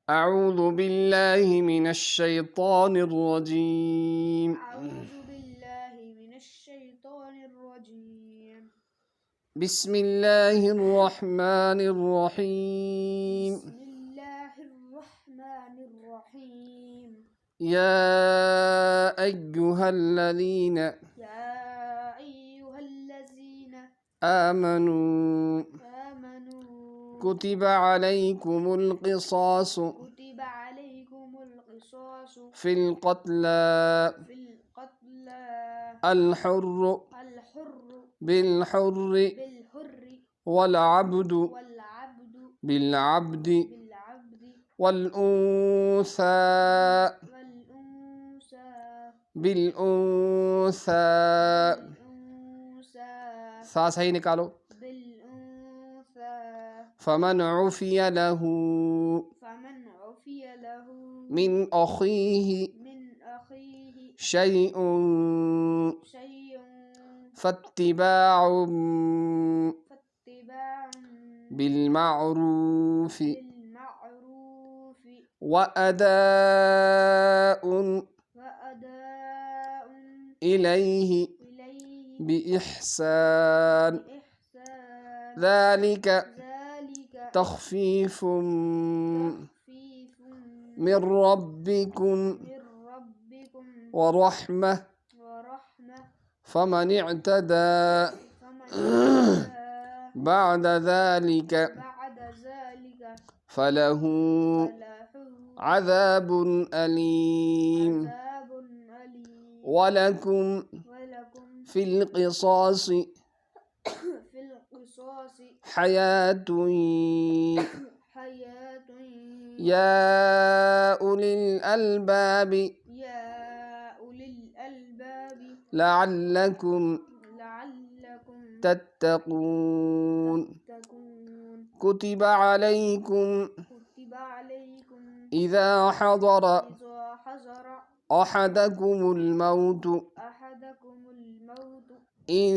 أعوذ بالله من الشيطان الرجيم أعوذ بالله من الشيطان الرجيم بسم الله الرحمن الرحيم بسم الله الرحمن الرحيم يا أيها الذين يا أيها الذين آمنوا آمنوا كتب عليكم القصاص كتب عليكم القصاص في القتلى في القتلى الحر الحر بالحر بالحر والعبد والعبد بالعبد بالعبد والأنثى والأنثى بالأنثى بالأنثى سا صحیح نکالو بالأنثى فمن عفي له فمن عفي له من أخيه من أخيه شيء شيء فاتباع فاتباع بالمعروف بالمعروف وأداء وأداء إليه إليه بإحسان بإحسان ذلك ذلك تخفيف تخفيف من ربكم من ربكم ورحمة ورحمة فمن اعتدى فمن اهتدى بعد ذلك بعد ذلك فله فله عذاب أليم عذاب أليم ولكم ولكم في القصاص في القصاص حياة حياة يا أولي الألباب يا أولي الألباب لعلكم لعلكم تتقون تتقون كتب عليكم كتب عليكم إذا حضر إذا حضر أحدكم الموت أحدكم الموت إن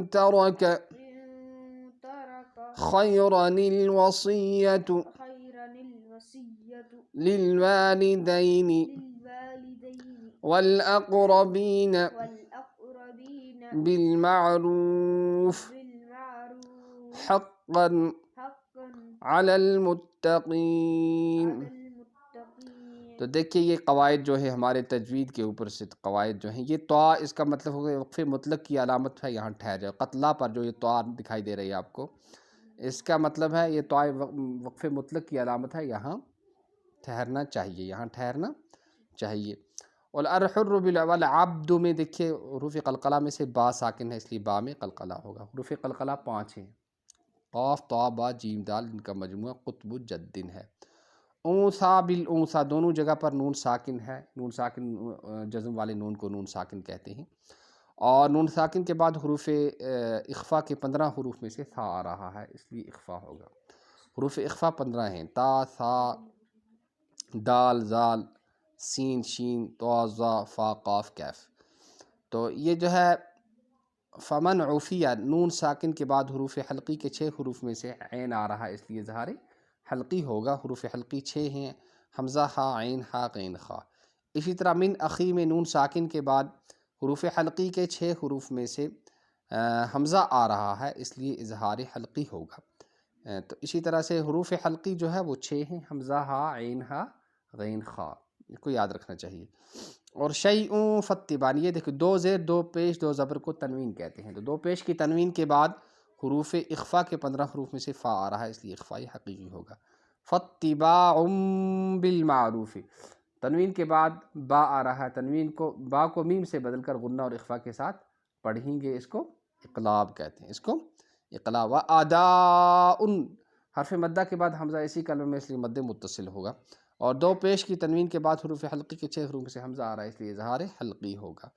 ترك إن ترك خيرا الوصية خيرا الوصية للوالدين للوالدين والأقربين والأقربين بالمعروف بالمعروف حقا حقا على المتقين. على المتقين. تو دیکھیے یہ قواعد جو ہے ہمارے تجوید کے اوپر سے قواعد جو ہیں، یہ طا اس کا مطلب ہو گیا وقف مطلق کی علامت ہے، یہاں ٹھہر جائے. قتلہ پر جو یہ طا دکھائی دے رہی ہے آپ کو، اس کا مطلب ہے یہ طا وقف مطلق کی علامت ہے، یہاں ٹھہرنا چاہیے، یہاں ٹھہرنا چاہیے. والحر والعبد میں دیکھیے حروف قلقلہ میں سے با ساکن ہے، اس لیے با میں قلقلہ ہوگا. حروف قلقلہ 5 ہیں، قاف طا با جیم دال، ان کا مجموعہ قطب جدن ہے. اونثا بالانثا دونوں جگہ پر نون ساکن ہے، نون ساکن جزم والے نون کو نون ساکن کہتے ہیں. اور نون ساکن کے بعد حروف اخفا کے 15 حروف میں سے تھا آ رہا ہے، اس لیے اخفا ہوگا. حروف اخفا 15 ہیں، تا، ثا، دال، زال، سین، شین، طا، ظا، فا، قاف، کیف. تو یہ جو ہے فمن عفیہ نون ساکن کے بعد حروف حلقی کے 6 حروف میں سے عین آ رہا ہے، اس لیے اظہار حلقی ہوگا. حروف حلقی 6 ہیں، حمزہ، ہا، عین، ہا، غین، خا. اسی طرح من اخی میں نون ساکن کے بعد حروف حلقی کے 6 حروف میں سے حمزہ آ رہا ہے، اس لیے اظہار حلقی ہوگا. تو اسی طرح سے حروف حلقی جو ہے وہ 6 ہیں، حمزہ، ہا، عین، ہا، غین، خا. اس کو یاد رکھنا چاہیے. اور شیئوں فتبان، یہ دیکھو 2 زیر 2 پیش 2 زبر کو تنوین کہتے ہیں. تو 2 پیش کی تنوین کے بعد حروف اخفا کے 15 حروف میں سے فا آ رہا ہے، اس لیے اخفائی حقیقی ہوگا. فاتباع بالمعروف، تنوین کے بعد با آ رہا ہے، تنوین کو با کو میم سے بدل کر غنہ اور اخفا کے ساتھ پڑھیں گے، اس کو اقلاب کہتے ہیں، اس کو اقلاب. واداء حرف مدہ کے بعد حمزہ اسی کلمے میں، اس لیے مد متصل ہوگا. اور 2 پیش کی تنوین کے بعد حروف حلقی کے 6 حروف میں سے حمزہ آ رہا ہے، اس لیے اظہار حلقی ہوگا.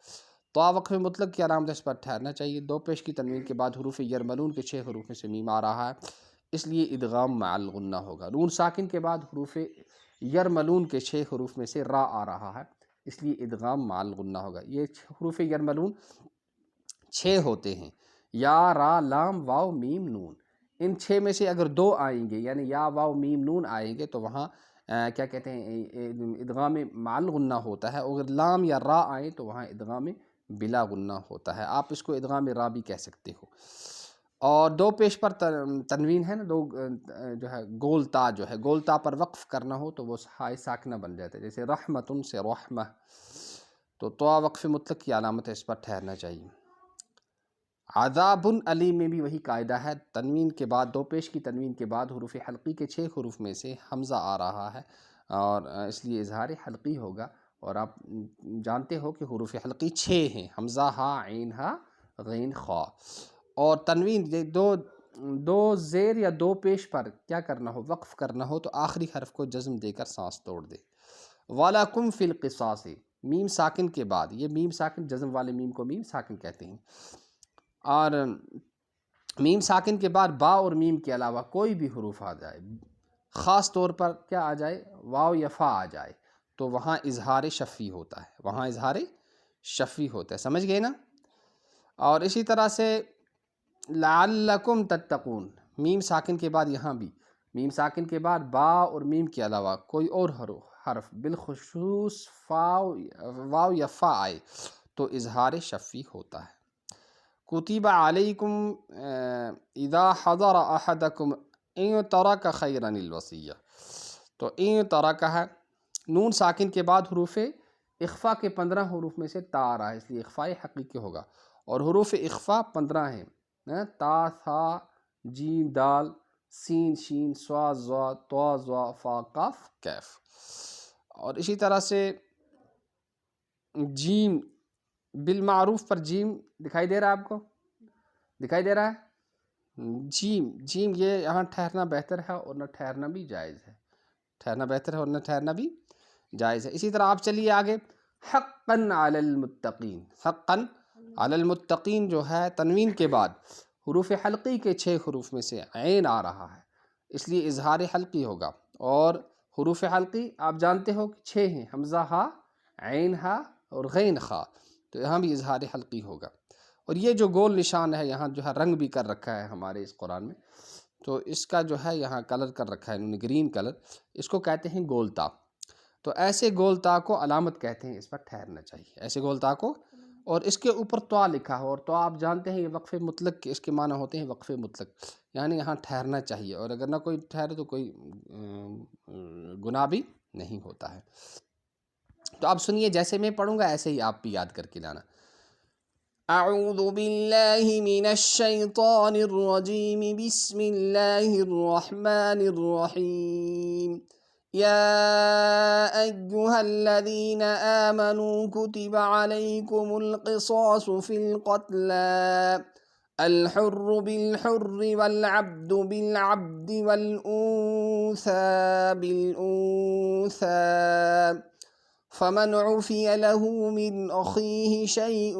طا وقف مطلق کی علامت اس پر ٹھہرنا چاہیے. 2 پیش کی تنوین کے بعد حروف یرملون کے 6 حروف میں سے میم آ رہا ہے، اس لیے ادغام مع الغنہ ہوگا. نون ساکن کے بعد حروف یرملون کے 6 حروف میں سے را آ رہا ہے، اس لیے ادغام مع الغنہ ہوگا. یہ حروف یرملون 6 ہوتے ہیں، یا، را، لام، واو، میم، نون. ان 6 میں سے اگر 2 آئیں گے یعنی یا واو میم نون آئیں گے تو وہاں کیا کہتے ہیں ادغام مع الغنہ ہوتا ہے، اگر لام یا را آئیں تو وہاں ادغام بلا غنہ ہوتا ہے، آپ اس کو ادغام را بھی کہہ سکتے ہو۔ اور 2 پیش پر تنوین ہے نا، 2 جو ہے گول تا جو ہے، گول تا پر وقف کرنا ہو تو وہ ہائے ساکنہ بن جاتا ہے، جیسے رحمتن سے رحمہ، تو طا وقف مطلق کی علامت ہے، اس پر ٹھہرنا چاہیے۔ عذاب علیم میں بھی وہی قاعدہ ہے، تنوین کے بعد 2 پیش کی تنوین کے بعد حروف حلقی کے 6 حروف میں سے حمزہ آ رہا ہے اور اس لیے اظہار حلقی ہوگا، اور آپ جانتے ہو کہ حروف حلقی 6 ہیں، حمزہ، ہا، عین، ہا، غین، خا، اور تنوین دو زیر یا 2 پیش پر کیا کرنا ہو، وقف کرنا ہو تو آخری حرف کو جزم دے کر سانس توڑ دے۔ وَلَكُمْ فِي الْقِصَاصِ، میم ساکن کے بعد، یہ میم ساکن جزم والے میم کو میم ساکن کہتے ہیں، اور میم ساکن کے بعد با اور میم کے علاوہ کوئی بھی حروف آ جائے، خاص طور پر کیا آ جائے، واو یا فا آ جائے تو وہاں اظہار شفی ہوتا ہے، وہاں اظہار شفی ہوتا ہے، سمجھ گئے نا؟ اور اسی طرح سے لعلکم تتقون، میم ساکن کے بعد یہاں بھی میم ساکن کے بعد با اور میم کے علاوہ کوئی اور حرف بالخصوص واو یا فا آئے تو اظہار شفی ہوتا ہے۔ کتب علیکم اذا حضر احدکم ان ترک خیرا الوصیہ، تو ان ترک ہے، نون ساکن کے بعد حروف اخفا کے 15 حروف میں سے تا آ رہا ہے، اس لیے اخفاء حقیقی ہوگا، اور حروف اخفا 15 ہیں، تا، ثا، جیم، دال، سین، شین، صاد، ضا، طا، ظا، فا، قاف، کیف، اور اسی طرح سے جیم، بالمعروف پر جیم دکھائی دے رہا ہے آپ کو، دکھائی دے رہا ہے، جیم یہ یہاں ٹھہرنا بہتر ہے اور نہ ٹھہرنا بھی جائز ہے، ٹھہرنا بہتر ہے اور نہ ٹھہرنا بھی جائز ہے۔ اسی طرح آپ چلیے آگے، حقا علی المتقین، حقا علی المتقین جو ہے تنوین کے بعد حروف حلقی کے 6 حروف میں سے عین آ رہا ہے، اس لیے اظہار حلقی ہوگا، اور حروف حلقی آپ جانتے ہو کہ 6 ہیں، حمزہ، ہا، عین، ہا اور غین، خا، تو یہاں بھی اظہار حلقی ہوگا۔ اور یہ جو گول نشان ہے یہاں جو ہے رنگ بھی کر رکھا ہے ہمارے اس قرآن میں، تو اس کا جو ہے یہاں کلر کر رکھا ہے انہوں نے گرین کلر، اس کو کہتے ہیں گول تا، تو ایسے گول تا کو علامت کہتے ہیں، اس پر ٹھہرنا چاہیے، ایسے گول تا کو، اور اس کے اوپر طا لکھا ہو، اور طا آپ جانتے ہیں یہ وقف مطلق کے اس کے معنی ہوتے ہیں، وقف مطلق یعنی یہاں ٹھہرنا چاہیے، اور اگر نہ کوئی ٹھہرے تو کوئی گناہ بھی نہیں ہوتا ہے۔ تو آپ سنیے، جیسے میں پڑھوں گا ایسے ہی آپ بھی یاد کر کے لانا۔ اعوذ باللہ من الشیطان الرجیم، بسم اللہ الرحمن الرحیم، یا ایہا الذین آمنوا کتب علیکم القصاص فی القتلى، الحر بالحر والعبد بالعبد والأنثى بالأنثى، فمن عفي له من أخيه شيء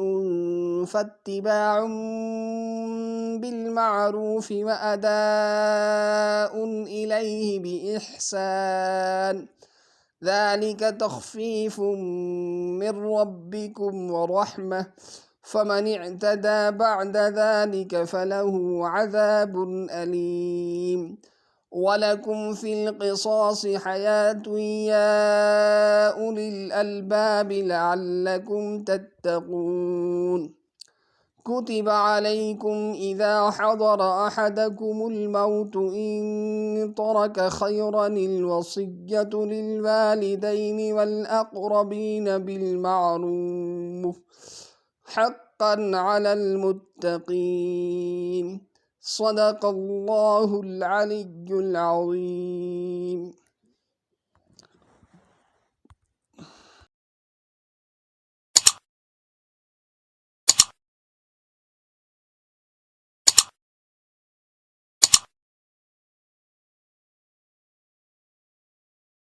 فاتباع بالمعروف وأداء إليه بإحسان، ذلك تخفيف من ربكم ورحمة، فمن اعتدى بعد ذلك فله عذاب أليم، وَلَكُمْ فِي الْقِصَاصِ حَيَاةٌ يَا أُولِي الْأَلْبَابِ لَعَلَّكُمْ تَتَّقُونَ، كُتِبَ عَلَيْكُمْ إِذَا حَضَرَ أَحَدَكُمُ الْمَوْتُ إِن تَرَكَ خَيْرًا الْوَصِيَّةُ لِلْوَالِدَيْنِ وَالْأَقْرَبِينَ بِالْمَعْرُوفِ حَقًّا عَلَى الْمُتَّقِينَ، صدق اللہ العلی العظیم۔